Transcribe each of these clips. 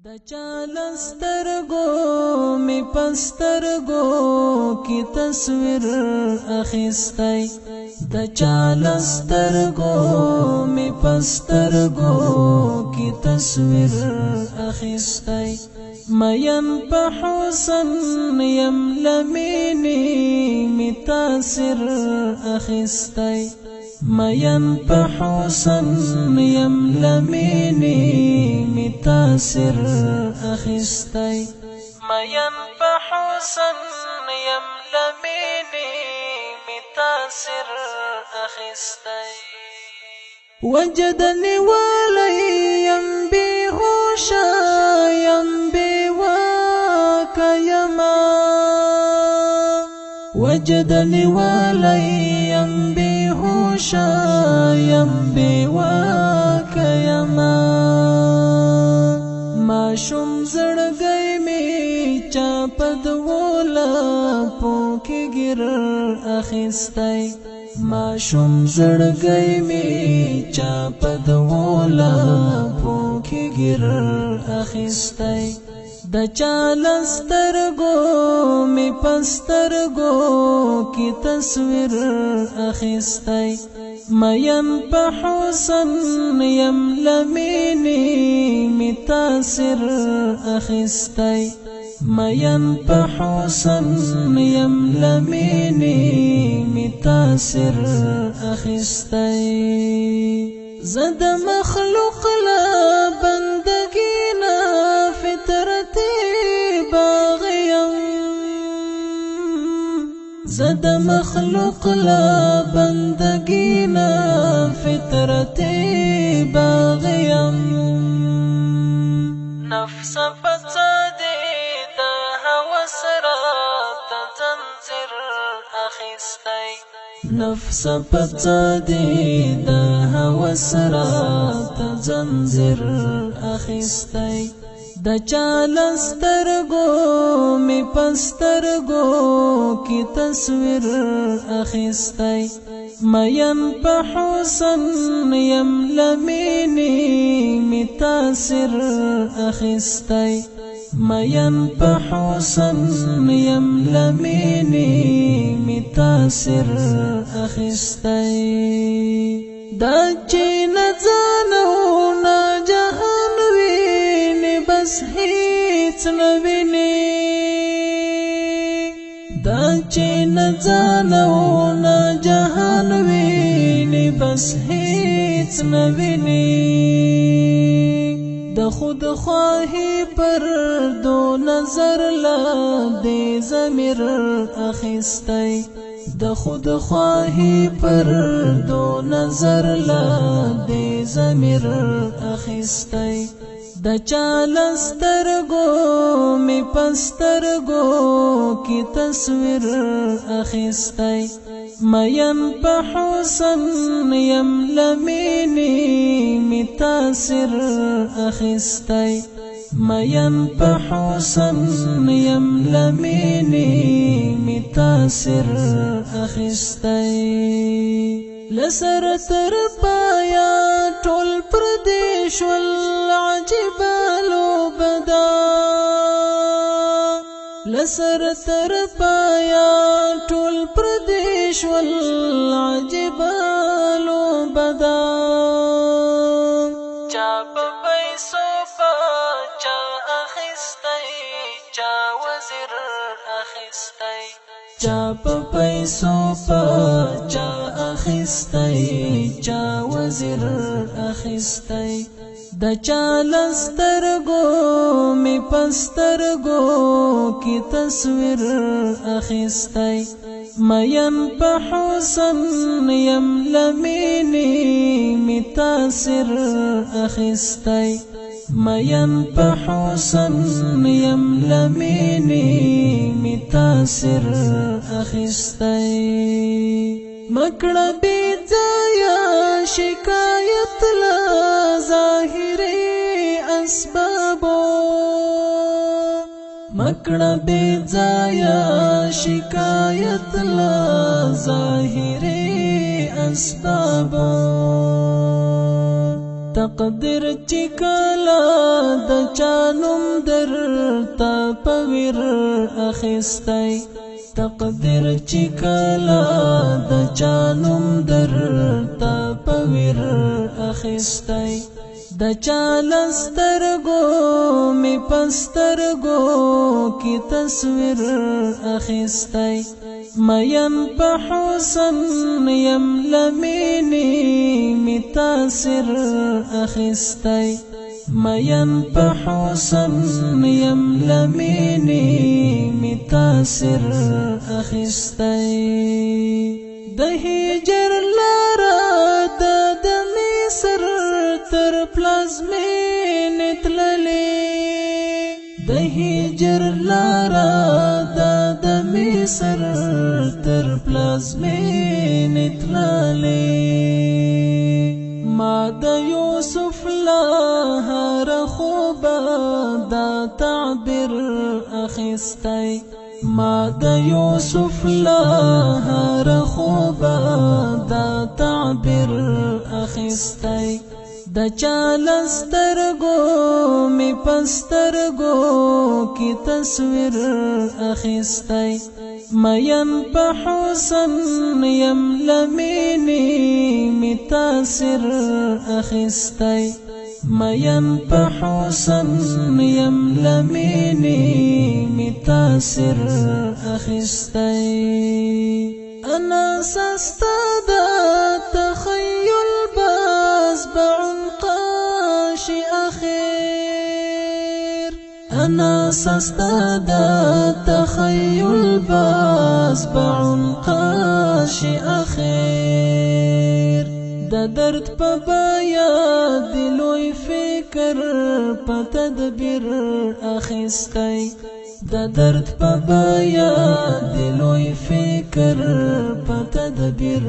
د چالسترګو می پسترګو کی تصویر اخیستی د چالسترګو می پسترګو کی تصویر اخیستی مین په حسن یم لمینی می تاثیر اخیستی مین په حسن یم لمینی می تاثیر اخیستی مین په حسن یم لمینی می تاثیر اخیستی وجدنی ولی یم بی هوشا یم بی واکا یما وجدنی ولی یم بی هوشا یم بی واکا یما ماشوم زړګی می چاپد ولا پوکی ګر اخیستی ماشوم زړګی می چاپد ولا پوکی ګر اخیستی د چالسترګو می پسترګو کی تصویر اخیستی مین په حسن یم لمینی می تاثیر اخیستی مین په حسن یم لمینی می تاثیر اخیستی زد مخلوق لا بندگینا فطرتی باغیم زد مخلوق لا بندگینا فطرتی باغیم نفس پڅدی د هوس را تزنجیر اخیستی نفس پڅدی د هوس را تزنجیر اخیستی د چالسترګو می پسترګو کی تصویر اخیستی مین په حسن یم لمینی می تاثیر اخیستی مین په حسن یم لمینی می تاثیر اخیستی دا چې نزانو نا جهان ویني بس هیڅ نویني دا چې نزانو نا جهان ویني بس هیڅ نویني د خود خواهی پر دو نظر لا دی ضمیر اخیستی د خود خواهی پر دو نظر لا دی ضمیر اخیستی د چالسترګو می پسترګو کی تصویر اخیستی مین په حسن یم لمینی می تاثیر اخیستی مین په حسن یم لمینی می تاثیر اخیستی لسر تر پایا ټول پردیش والعجب لوبدا لسر تر پایا ټول پردیش والعجب لوبدا چا په پیسو چا اخیستی چا وزیر اخیستی چا په پیسو چا اخیستی چا وزیر اخیستی د چالسترګو می پسترګو کی تصویر اخیستی مین په حسن یم لمینی می تاثیر اخیستی مین په حسن یم لمینی می تاثیر اخیستی مکړه بی ځایا شکایت لا ظاهری اسبابو مکړه بی ځایا شکایت لا ظاهری اسبابو تقدیر چې کله د چانوم درته پویر اخیستی تقدیر چې کله د چانوم درته پویر اخیستی د چالسترګو می پسترګو کی تصویر اخیستی مین په حسن یم لمینی می تاثیر اخیستی مین په حسن یم لمینی می تاثیر اخیستی د هجر لاره د مصر تر پلازمینې تللې د هجر لاره د مصر تر پلازمینې تللې ما د یوسف لا هر خوبه دا تعبیر اخیستی ما د یوسف لا هر خوبه دا تعبیر اخیستی د چالسترګو می پسترګو کی تصویر اخیستی مین په حسن یم لمینی می تاثیر اخیستی مین په حسن یم لمینی می تاثیر اخیستی انا سستا د تخیل باز بعنقاش اخیر انا سستا د تخیل باز بعنقاش اخیر د درد په بیا دلوی فکر په تدبیر اخیستی د درد په بیا دلوی فکر په تدبیر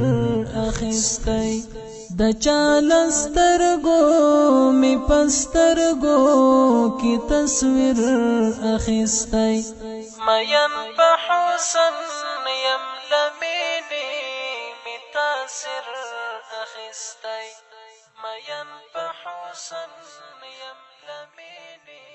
اخیستی د چالسترګو می پسترګو کی تصویر اخیستی مین په حسن یم لمینی می تاثیر اخیستی مین په حسن یم لمینی